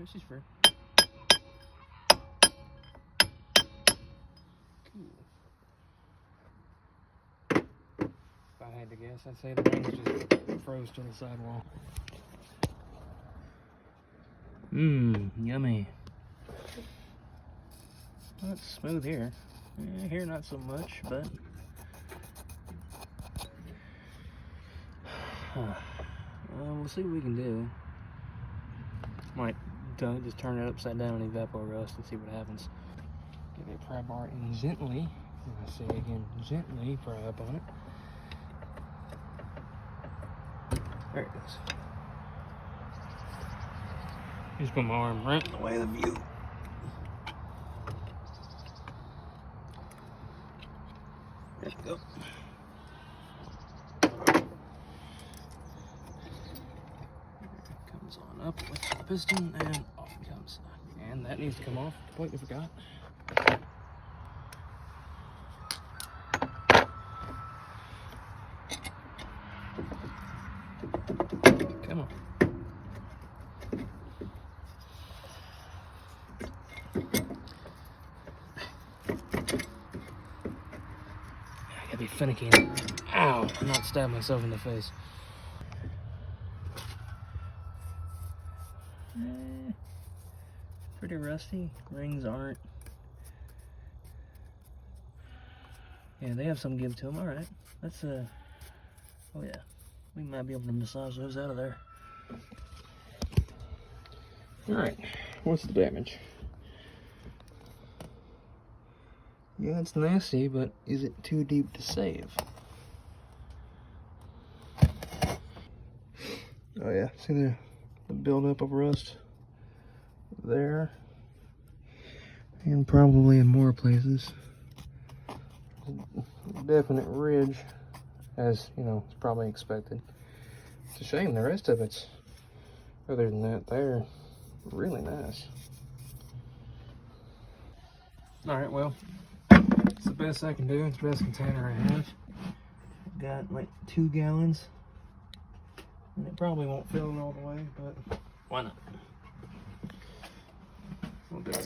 Alright, she's free. Cool. If I had to guess, I'd say the rings just froze to the sidewall. Mmm, yummy. Well, it's smooth here. Here not so much, but we'll see what we can do. Might just turn it upside down in Evaporust and see what happens. Give it a pry bar and gently, and I say again, gently pry up on it. There it goes. Just put my arm right in the way of the view. There we go. Comes on up with the piston and off it comes. And that needs to come off. Completely forgot. Come on. I gotta be finicky. Ow! I'm not stabbing myself in the face. Pretty rusty. Rings aren't. Yeah, they have some give to them. All right. That's oh yeah. We might be able to massage those out of there. All right. What's the damage? Yeah, it's nasty, but is it too deep to save? Oh yeah, see the buildup of rust there, and probably in more places. Definite ridge, as you know, it's probably expected. It's a shame the rest of it's, other than that, they're really nice. All right, well, it's the best I can do. It's the best container I have. I've got like 2 gallons. And it probably won't fill it all the way, but why not? We'll do it.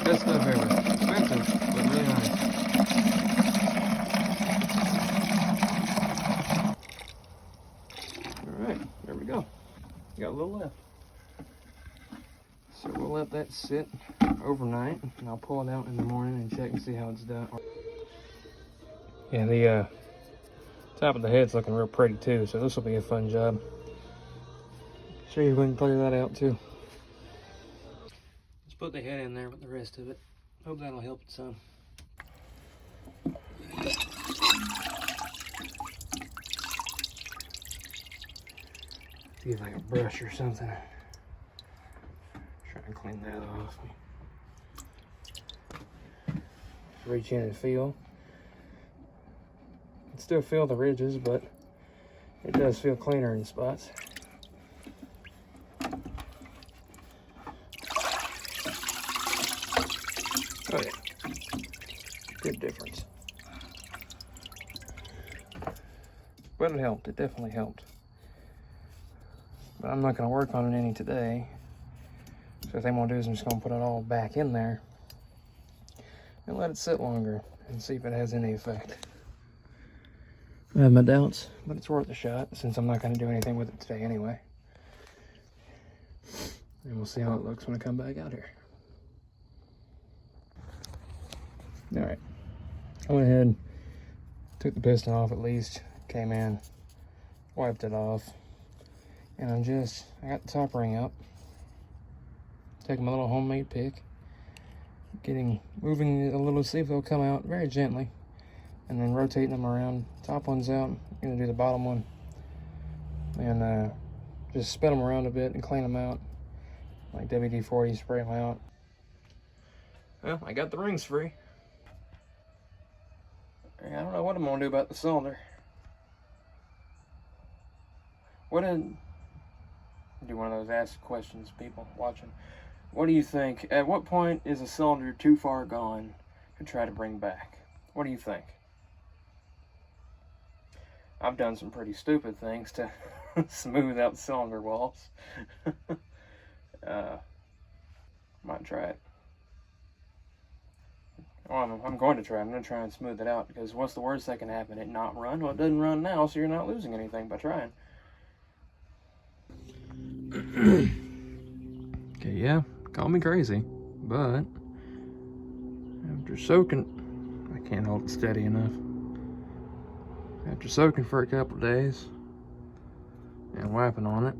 Best stuff ever. Expensive, but really nice. Alright, there we go. Got a little left. So we'll let that sit overnight, and I'll pull it out in the morning and check and see how it's done. Yeah, the top of the head's looking real pretty too, so this will be a fun job. Show you if we can clear that out too. Let's put the head in there with the rest of it. Hope that'll help it some. Use like a brush or something. Try and clean that off. Reach in and feel. Still feel the ridges, but it does feel cleaner in spots. Oh yeah, good difference. But it helped, it definitely helped. But I'm not gonna work on it any today. So what I'm gonna do is I'm just gonna put it all back in there and let it sit longer and see if it has any effect. I have my doubts, but it's worth a shot since I'm not going to do anything with it today anyway. And we'll see how it looks when I come back out here. Alright, I went ahead, took the piston off at least, came in, wiped it off, and I got the top ring up, taking my little homemade pick, moving it a little to see if they'll come out very gently. And then rotating them around. Top one's out. I'm gonna do the bottom one, and just spin them around a bit and clean them out, like WD-40, spray them out. Well, I got the rings free. I don't know what I'm gonna do about the cylinder. Do one of those ask questions, people watching. What do you think? At what point is a cylinder too far gone to try to bring back? What do you think? I've done some pretty stupid things to smooth out the cylinder walls. Might try it. Well, I'm going to try. I'm going to try and smooth it out, because what's the worst that can happen? It not run? Well, it doesn't run now, so you're not losing anything by trying. Okay, yeah, call me crazy, but after soaking, I can't hold it steady enough. After soaking for a couple of days and wiping on it,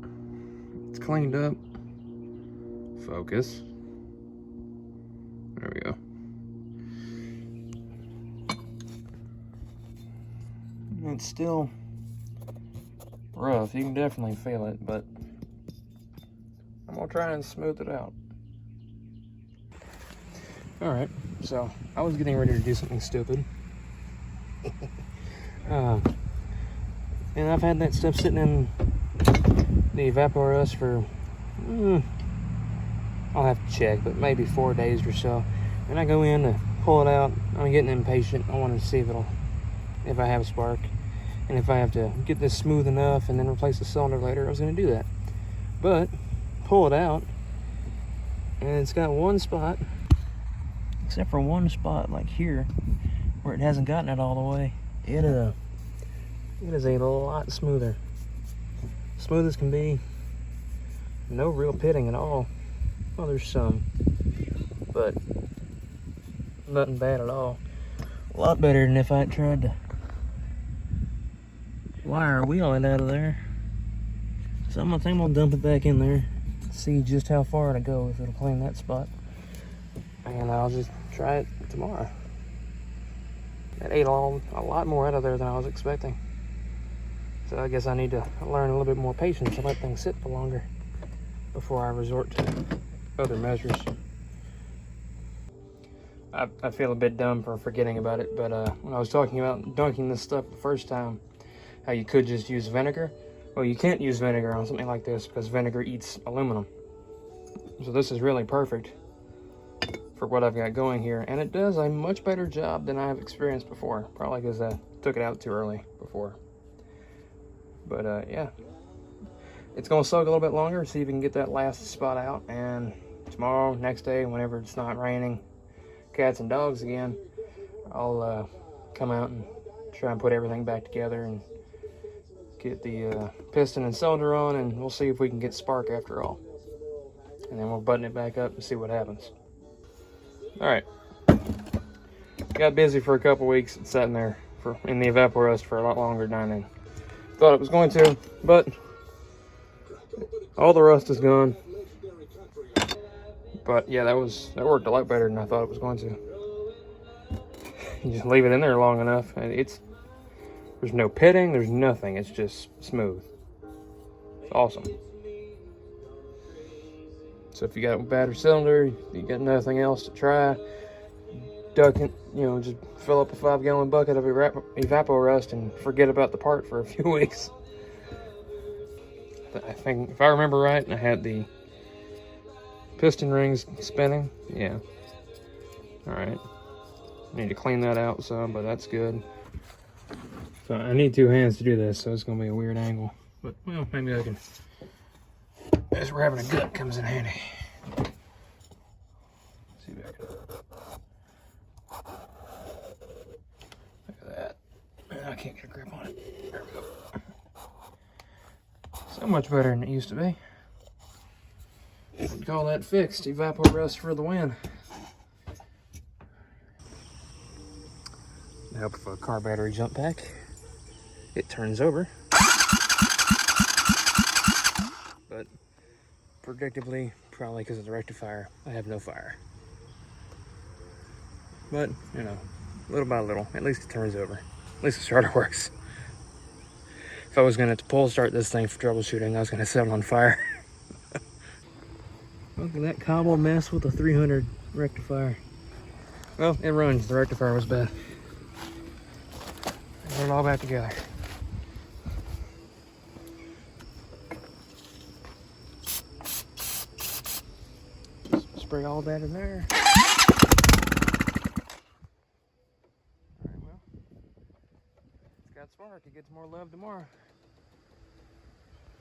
it's cleaned up. Focus. There we go. It's still rough. You can definitely feel it, but I'm gonna try and smooth it out. Alright, so I was getting ready to do something stupid. And I've had that stuff sitting in the Evaporust for, I'll have to check, but maybe 4 days or so. And I go in to pull it out. I'm getting impatient. I want to see if I have a spark. And if I have to get this smooth enough and then replace the cylinder later, I was going to do that. But, pull it out, and it's got one spot, except for one spot like here, where it hasn't gotten it all the way. It is a lot smoother. Smooth as can be. No real pitting at all. Well, there's some, but nothing bad at all. A lot better than if I tried to wire wheel it out of there. So I'm gonna dump it back in there, see just how far it'll go, if it'll clean that spot, and I'll just try it tomorrow. It ate a lot more out of there than I was expecting. So I guess I need to learn a little bit more patience and let things sit for longer before I resort to other measures. I feel a bit dumb for forgetting about it, but when I was talking about dunking this stuff the first time, how you could just use vinegar. Well, you can't use vinegar on something like this because vinegar eats aluminum. So this is really perfect for what I've got going here, and it does a much better job than I've experienced before. Probably because I took it out too early before. But yeah, it's gonna soak a little bit longer, see if we can get that last spot out, and tomorrow, next day, whenever it's not raining cats and dogs again, I'll come out and try and put everything back together and get the piston and cylinder on, and we'll see if we can get spark after all. And then we'll button it back up and see what happens. Alright. Got busy for a couple weeks and sat in there in the Evaporust for a lot longer than I thought it was going to, but all the rust is gone. But yeah, that worked a lot better than I thought it was going to. You just leave it in there long enough, and there's no pitting, there's nothing. It's just smooth. It's awesome. So if you got a battery cylinder, you got nothing else to try, duck it, just fill up a 5-gallon bucket of Evaporust and forget about the part for a few weeks. I think, if I remember right, I had the piston rings spinning. Yeah. Alright. I need to clean that out some, but that's good. So I need 2 hands to do this, so it's going to be a weird angle. But, well, maybe I can. As we're having a gut comes in handy. See if I can. Look at that. Man, I can't get a grip on it. There we go. So much better than it used to be. I'd call that fixed. Evaporust for the win. To help with a car battery jump pack, it turns over. But predictably, probably because of the rectifier, I have no fire. But, little by little, at least it turns over. At least the starter works. If I was going to pull start this thing for troubleshooting, I was going to set it on fire. Look at that cobble mess with a 300 rectifier. Well, it runs. The rectifier was bad. Put it all back together. Spray all that in there. Alright, well, that spark. It gets more love tomorrow.